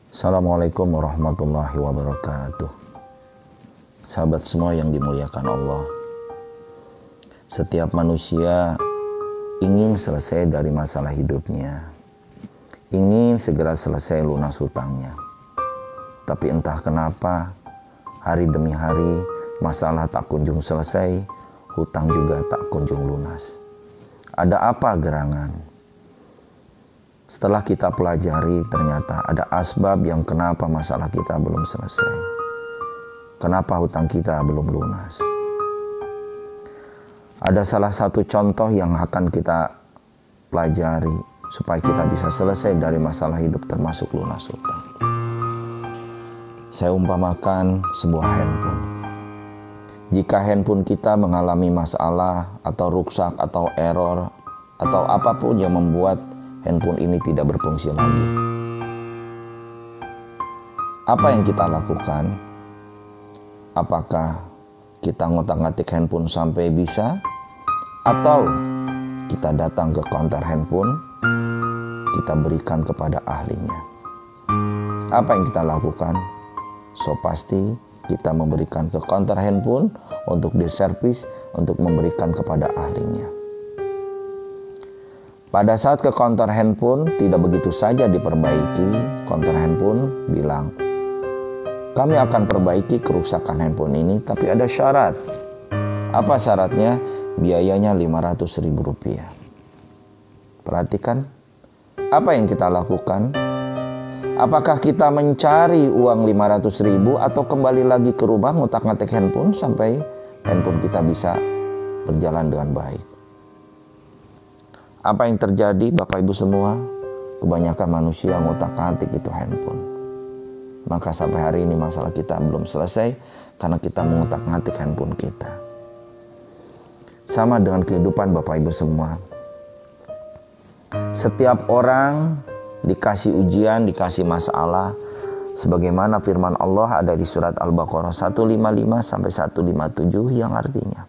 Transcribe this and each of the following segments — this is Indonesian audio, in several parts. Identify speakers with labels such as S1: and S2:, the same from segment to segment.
S1: Assalamualaikum warahmatullahi wabarakatuh. Sahabat semua yang dimuliakan Allah, setiap manusia ingin selesai dari masalah hidupnya, ingin segera selesai lunas hutangnya. Tapi entah kenapa hari demi hari masalah tak kunjung selesai, hutang juga tak kunjung lunas. Ada apa gerangan? Setelah kita pelajari, ternyata ada asbab yang kenapa masalah kita belum selesai. Kenapa hutang kita belum lunas. Ada salah satu contoh yang akan kita pelajari supaya kita bisa selesai dari masalah hidup termasuk lunas hutang. Saya umpamakan sebuah handphone. Jika handphone kita mengalami masalah atau rusak atau error atau apapun yang membuat handphone ini tidak berfungsi lagi, apa yang kita lakukan? Apakah kita ngotak-ngatik handphone sampai bisa? Atau kita datang ke counter handphone, kita berikan kepada ahlinya? Apa yang kita lakukan? So pasti kita memberikan ke counter handphone untuk diservis, untuk memberikan kepada ahlinya. Pada saat ke counter handphone tidak begitu saja diperbaiki, counter handphone bilang, kami akan perbaiki kerusakan handphone ini, tapi ada syarat. Apa syaratnya? Biayanya Rp500.000. Perhatikan, apa yang kita lakukan? Apakah kita mencari uang Rp500.000 atau kembali lagi ke rumah ngotak-ngatik handphone sampai handphone kita bisa berjalan dengan baik? Apa yang terjadi Bapak Ibu semua? Kebanyakan manusia ngotak-ngatik itu handphone. Maka sampai hari ini masalah kita belum selesai karena kita mengotak-ngatik handphone kita. Sama dengan kehidupan Bapak Ibu semua. Setiap orang dikasih ujian, dikasih masalah. Sebagaimana firman Allah ada di surat Al-Baqarah 155 sampai 157 yang artinya,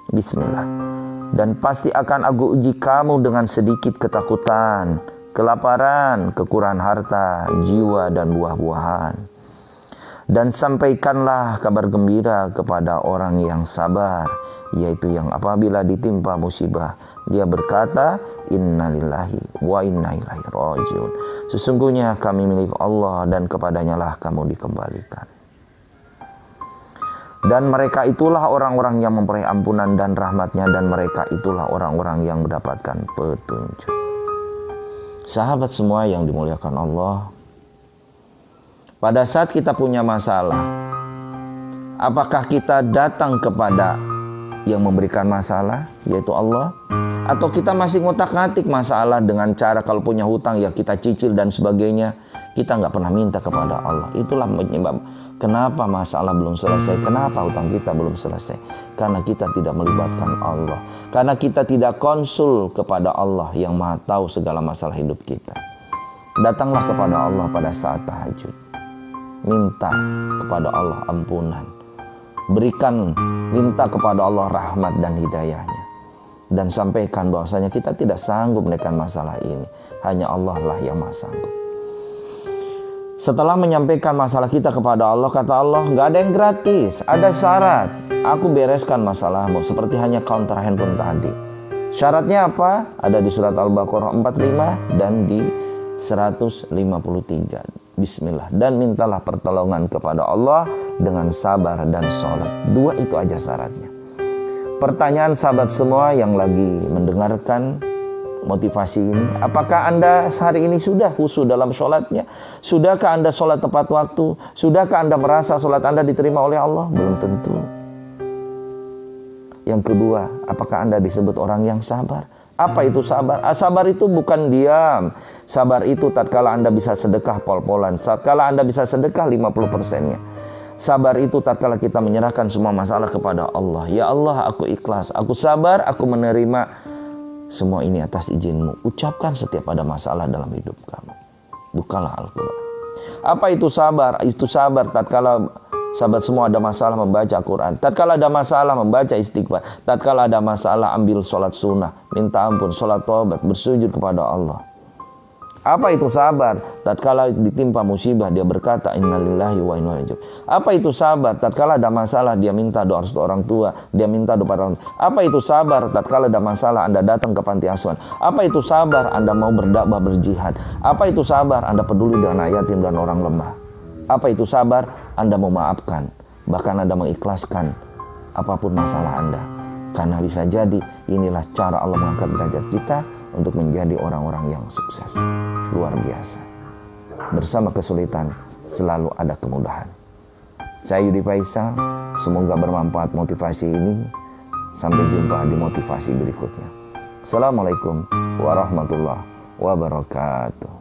S1: Bismillah. Dan pasti akan aku uji kamu dengan sedikit ketakutan, kelaparan, kekurangan harta, jiwa, dan buah-buahan. Dan sampaikanlah kabar gembira kepada orang yang sabar, yaitu yang apabila ditimpa musibah, dia berkata, Innalillahi wa inna ilaihi rajiun. Sesungguhnya kami milik Allah dan kepadanya lah kamu dikembalikan. Dan mereka itulah orang-orang yang memperoleh ampunan dan rahmatnya, dan mereka itulah orang-orang yang mendapatkan petunjuk. Sahabat semua yang dimuliakan Allah, pada saat kita punya masalah, apakah kita datang kepada yang memberikan masalah, yaitu Allah, atau kita masih ngotak-ngatik masalah dengan cara kalau punya hutang ya kita cicil dan sebagainya, kita nggak pernah minta kepada Allah. Itulah penyebab kenapa masalah belum selesai, kenapa hutang kita belum selesai. Karena kita tidak melibatkan Allah. Karena kita tidak konsul kepada Allah yang maha tahu segala masalah hidup kita. Datanglah kepada Allah pada saat tahajud. Minta kepada Allah ampunan. Minta kepada Allah rahmat dan hidayahnya. Dan sampaikan bahwasanya kita tidak sanggup menekan masalah ini. Hanya Allah lah yang maha sanggup. Setelah menyampaikan masalah kita kepada Allah, kata Allah, nggak ada yang gratis, ada syarat. Aku bereskan masalahmu seperti hanya counter handphone tadi. Syaratnya apa? Ada di surat Al-Baqarah 45 dan di 153. Bismillah. Dan mintalah pertolongan kepada Allah dengan sabar dan sholat. Dua itu aja syaratnya. Pertanyaan sahabat semua yang lagi mendengarkan motivasi ini, apakah Anda hari ini sudah khusyuk dalam sholatnya? Sudahkah Anda sholat tepat waktu? Sudahkah Anda merasa sholat Anda diterima oleh Allah? Belum tentu. Yang kedua, apakah Anda disebut orang yang sabar? Apa itu sabar? Sabar itu bukan diam. Sabar itu tatkala Anda bisa sedekah pol-polan, tatkala Anda bisa sedekah 50%-nya. Sabar itu tatkala kita menyerahkan semua masalah kepada Allah. Ya Allah, aku ikhlas, aku sabar, aku menerima semua ini atas izin-Mu. Ucapkan setiap ada masalah dalam hidup kamu. Bukalah Al-Quran. Apa itu sabar? Itu sabar tatkala sahabat semua ada masalah membaca Quran. Tatkala ada masalah membaca istighfar. Tatkala ada masalah ambil sholat sunnah. Minta ampun, sholat taubat, bersujud kepada Allah. Apa itu sabar? Tatkala ditimpa musibah dia berkata innalillahi wa inna ilaihi raji'un. Apa itu sabar? Tatkala ada masalah dia minta doa restu orang tua, dia minta doa pada orang. Apa itu sabar? Tatkala ada masalah Anda datang ke panti asuhan. Apa itu sabar? Anda mau berdakwah berjihad. Apa itu sabar? Anda peduli dengan yatim dan orang lemah. Apa itu sabar? Anda memaafkan, bahkan Anda mengikhlaskan apapun masalah Anda. Karena bisa jadi inilah cara Allah mengangkat derajat kita untuk menjadi orang-orang yang sukses. Luar biasa. Bersama kesulitan selalu ada kemudahan. Saya Yudi Faisal, semoga bermanfaat motivasi ini. Sampai jumpa di motivasi berikutnya. Assalamualaikum warahmatullahi wabarakatuh.